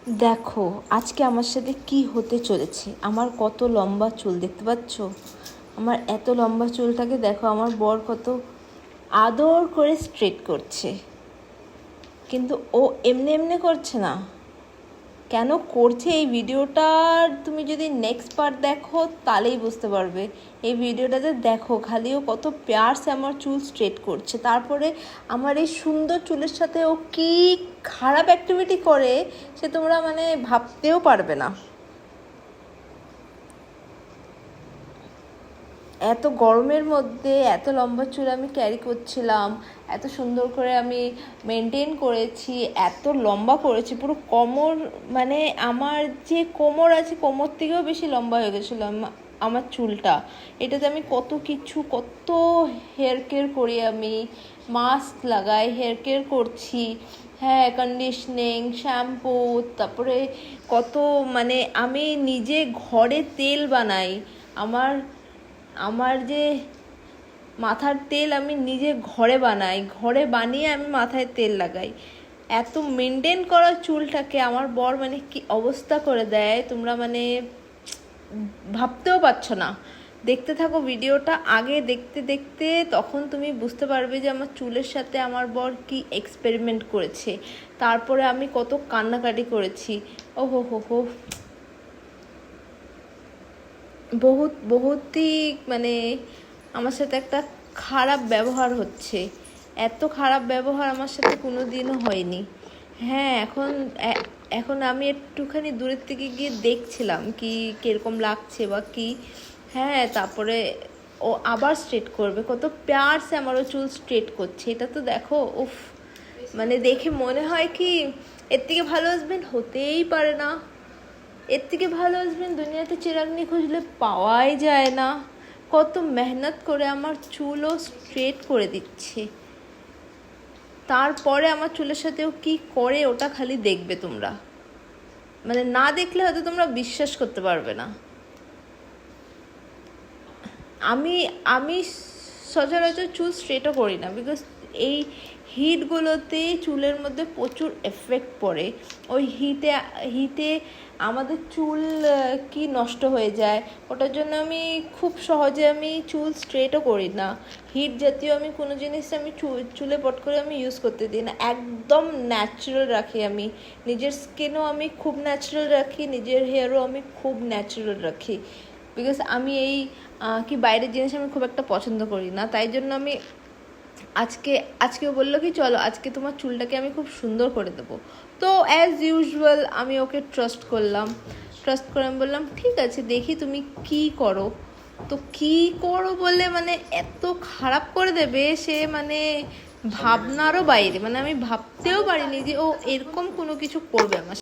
দেখো আজকে আমার সাথে কি হতে চলেছে। আমার কত লম্বা চুল দেখতে পাচ্ছ। আমার এত লম্বা চুলটাকে দেখো আমার বর কত আদর করে স্ট্রেট করছে, কিন্তু ও এমনি এমনি করছে না। কেন করছে এই ভিডিওটার তুমি যদি নেক্সট পার্ট দেখো তাহলেই বুঝতে পারবে। এই ভিডিওটাতে দেখো খালি ও কত প্যার সে আমার চুল স্ট্রেট করছে, তারপরে আমার এই সুন্দর চুলের সাথে ও কি খারাপ অ্যাক্টিভিটি করে সে তোমরা মানে ভাবতেও পারবে না। এত গরমের মধ্যে এত লম্বা চুল আমি ক্যারি করছিলাম, এত সুন্দর করে আমি মেনটেন করেছি, এত লম্বা করেছি পুরো কোমর, মানে আমার যে কোমর আছে কোমর থেকেও বেশি লম্বা হয়ে গেছিলো আমার চুলটা। এটাতে আমি কত হেয়ার কেয়ার করি, আমি মাস্ক লাগাই, হেয়ার কেয়ার করছি, হ্যাঁ কন্ডিশনিং শ্যাম্পু, তারপরে কত মানে আমি নিজে ঘরে তেল বানাই। আমার আমার যে মাথার তেল আমি নিজে ঘরে বানাই, ঘরে বানিয়ে আমি মাথায় তেল লাগাই। এত মেনটেন করা চুলটাকে আমার বর মানে কি অবস্থা করে দেয় তোমরা মানে ভাবতেও পারছো না। দেখতে থাকো ভিডিওটা, আগে দেখতে দেখতে তখন তুমি বুঝতে পারবে যে আমার চুলের সাথে আমার বর কি এক্সপেরিমেন্ট করেছে, তারপরে আমি কত কান্নাকাটি করেছি। ও হো হো হো, বহুতই মানে আমার সাথে একটা খারাপ ব্যবহার হচ্ছে। এত খারাপ ব্যবহার আমার সাথে কোনো দিনও হয়নি। হ্যাঁ এখন আমি একটুখানি দূরের থেকে গিয়ে দেখছিলাম কি কীরকম লাগছে বা কি। হ্যাঁ তারপরে ও আবার স্ট্রেট করবে, কত প্যার সে আমারও চুল স্ট্রেট করছে। এটা তো দেখো উফ, মানে দেখে মনে হয় কি এর থেকে ভালো হাজবেন্ড হতেই পারে না। এর থেকে ভালো হাজবেন্ড দুনিয়াতে চিরাগনি খুঁজলে পাওয়াই যায় না। কত মেহনত করে আমার চুলও স্ট্রেট করে দিচ্ছে, তারপরে আমার চুলের সাথেও কি করে ওটা খালি দেখবে তোমরা, মানে না দেখলে হয়তো তোমরা বিশ্বাস করতে পারবে না। আমি আমি সচরাচর চুল স্ট্রেটও করি না, বিকজ এই হিটগুলোতে চুলের মধ্যে প্রচুর এফেক্ট পড়ে। ওই হিটে আমাদের চুল কি নষ্ট হয়ে যায়, ওটার জন্য আমি খুব সহজে আমি চুল স্ট্রেটও করি না। হিট জাতীয় আমি কোনো জিনিস আমি চুলে পট করে আমি ইউজ করতে দিই না, একদম ন্যাচারাল রাখি। আমি নিজের স্কিনও আমি খুব ন্যাচারাল রাখি, নিজের হেয়ারও আমি খুব ন্যাচারাল রাখি, বিকজ আমি এই কি বাইরের জিনিস আমি খুব একটা পছন্দ করি না। তাই জন্য আমি আজকেও বললো কি চলো আজকে তোমার চুলটাকে আমি খুব সুন্দর করে দেবো। তো অ্যাজ ইউজুয়াল আমি ওকে ট্রাস্ট করে আমি বললাম ঠিক আছে দেখি তুমি কি করো। তো কি করো বলে মানে এত খারাপ করে দেবে সে, মানে ভাবনারও বাইরে, মানে আমি ভাবতেও পারিনি যে ও এরকম কোনো কিছু করবে আমার